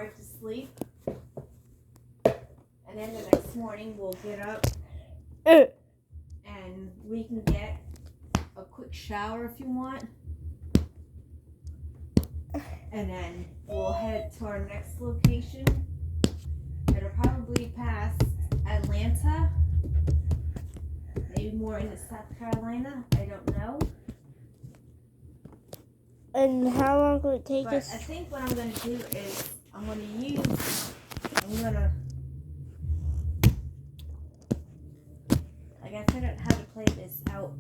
right to sleep. And then the next morning we'll get up and we can get a quick shower if you want. And then we'll head to our next location. It'll probably pass Atlanta. Maybe more into South Carolina. I don't know. And how long will it take But us? I think what I'm going to do is I'm going to I gotta figure out how to play this out.